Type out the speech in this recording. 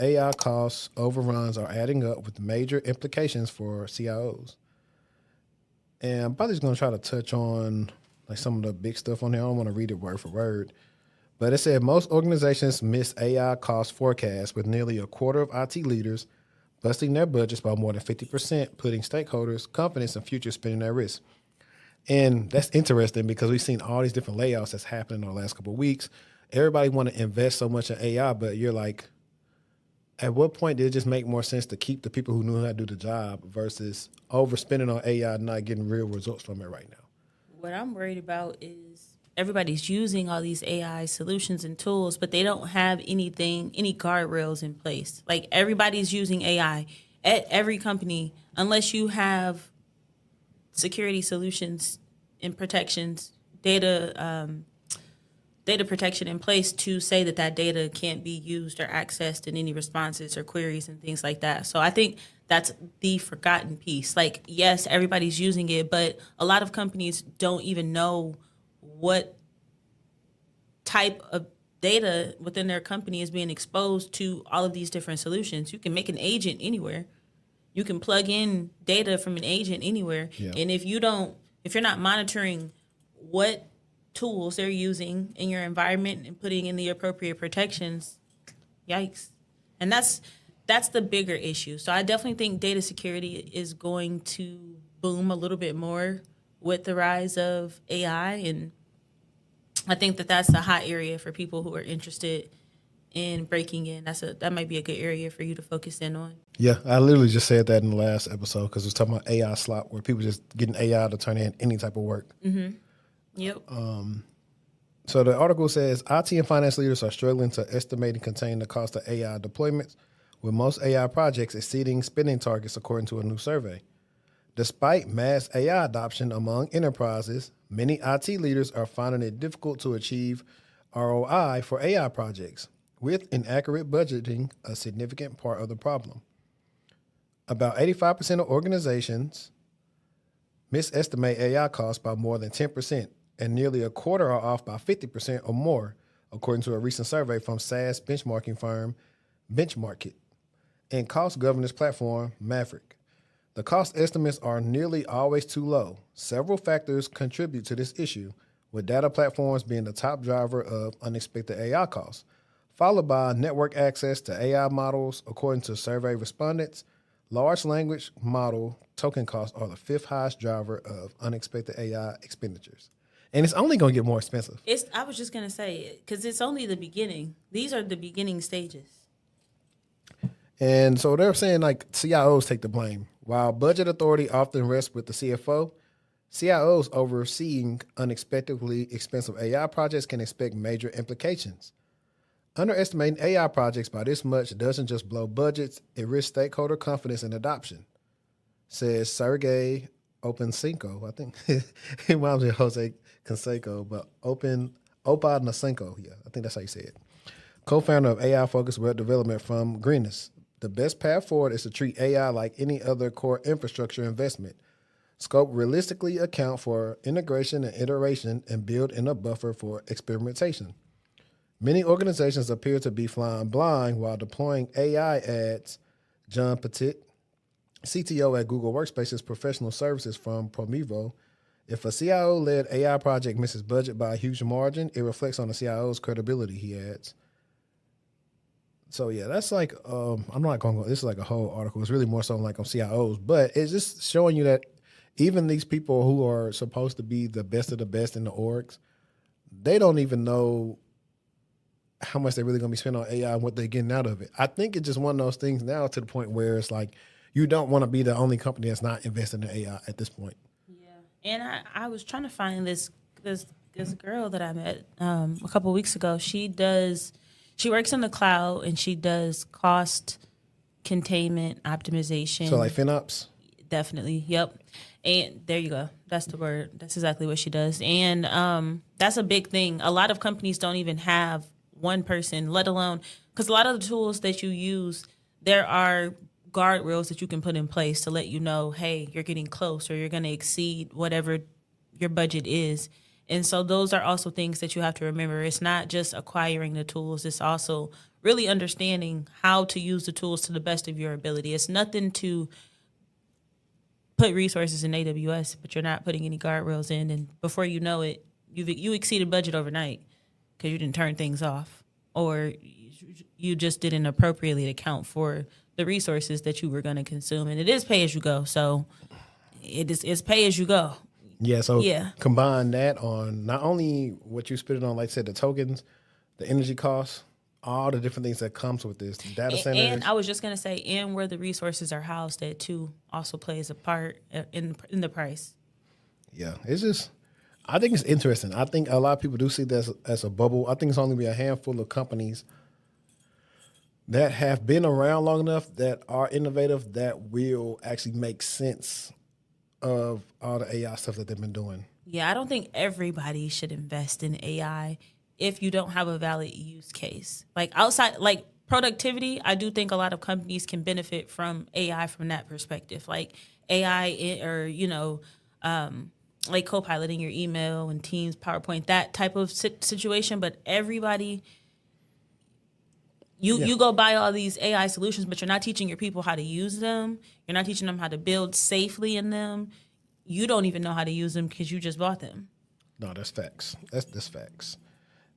AI costs overruns are adding up with major implications for CIOs. And I'm probably just going to try to touch on like some of the big stuff on here. I don't want to read it word for word. But it said most organizations miss AI cost forecasts with nearly a quarter of IT leaders busting their budgets by more than 50%, putting stakeholders' confidence in future spending at risk. And that's interesting because we've seen all these different layoffs that's happening in the last couple of weeks. Everybody want to invest so much in AI, but you're like, at what point did it just make more sense to keep the people who knew how to do the job versus overspending on AI and not getting real results from it right now? What I'm worried about is everybody's using all these AI solutions and tools, but they don't have any guardrails in place. Like everybody's using AI at every company, unless you have security solutions and protections, data protection in place to say that data can't be used or accessed in any responses or queries and things like that. So I think that's the forgotten piece. Like, yes, everybody's using it, but a lot of companies don't even know what type of data within their company is being exposed to all of these different solutions. You can make an agent anywhere. You can plug in data from an agent anywhere. Yeah. And if you're not monitoring what tools they're using in your environment and putting in the appropriate protections, yikes. And that's the bigger issue. So I definitely think data security is going to boom a little bit more with the rise of AI. And I think that's a hot area for people who are interested in breaking in. That might be a good area for you to focus in on. Yeah, I literally just said that in the last episode because it was talking about AI slop, where people just getting AI to turn in any type of work. Mm-hmm. Yep. So the article says IT and finance leaders are struggling to estimate and contain the cost of AI deployments, with most AI projects exceeding spending targets according to a new survey. Despite mass AI adoption among enterprises, many IT leaders are finding it difficult to achieve ROI for AI projects, with inaccurate budgeting a significant part of the problem. About 85% of organizations misestimate AI costs by more than 10%, and nearly a quarter are off by 50% or more, according to a recent survey from SaaS benchmarking firm Benchmarkit and cost governance platform Maverick. The cost estimates are nearly always too low. Several factors contribute to this issue, with data platforms being the top driver of unexpected AI costs, followed by network access to AI models. According to survey respondents, large language model token costs are the fifth highest driver of unexpected AI expenditures. And it's only going to get more expensive. I was just going to say, because it's only the beginning. These are the beginning stages. And so they're saying like CIOs take the blame. While budget authority often rests with the CFO, CIOs overseeing unexpectedly expensive AI projects can expect major implications. Underestimating AI projects by this much doesn't just blow budgets, it risks stakeholder confidence and adoption, says Sergey Opensenko. I think it reminds me of Jose Canseco, but Opa Nasenko. Yeah, I think that's how you say it. Co-founder of AI-focused web development from Greenus. The best path forward is to treat AI like any other core infrastructure investment. Scope realistically account for integration and iteration and build in a buffer for experimentation. Many organizations appear to be flying blind while deploying AI, adds John Petit, CTO at Google Workspace's professional services from Promevo. If a CIO-led AI project misses budget by a huge margin, it reflects on the CIO's credibility, he adds. So yeah, that's like, I'm not going to go, this is like a whole article. It's really more so like on CIOs, but it's just showing you that even these people who are supposed to be the best of the best in the orgs, they don't even know how much they're really going to be spending on AI and what they're getting out of it. I think it's just one of those things now to the point where it's like, you don't want to be the only company that's not investing in AI at this point. Yeah. And I was trying to find this girl that I met a couple of weeks ago. She works in the cloud and she does cost containment optimization. So like FinOps? Definitely. Yep. And there you go. That's the word. That's exactly what she does. And that's a big thing. A lot of companies don't even have one person, let alone, because a lot of the tools that you use, there are guardrails that you can put in place to let you know, hey, you're getting close or you're going to exceed whatever your budget is. And so those are also things that you have to remember. It's not just acquiring the tools. It's also really understanding how to use the tools to the best of your ability. It's nothing to put resources in AWS, but you're not putting any guardrails in. And before you know it, you exceeded budget overnight because you didn't turn things off, or you just didn't appropriately account for the resources that you were going to consume. And it is pay as you go. So it's pay as you go. Yeah, so Yeah. combine that on not only what you spit it on, like I said, the tokens, the energy costs, all the different things that comes with this, data centers. And I was just going to say, and where the resources are housed at too also plays a part in the price. Yeah, it's just, I think it's interesting. I think a lot of people do see this as a bubble. I think it's only be a handful of companies that have been around long enough, that are innovative, that will actually make sense of all the AI stuff that they've been doing. Yeah, I don't think everybody should invest in AI if you don't have a valid use case. Like outside, like productivity, I do think a lot of companies can benefit from AI from that perspective. Like AI or, like co-piloting your email and Teams, PowerPoint, that type of situation. But everybody, you go buy all these AI solutions, but you're not teaching your people how to use them. You're not teaching them how to build safely in them. You don't even know how to use them because you just bought them. No, that's facts. That's facts.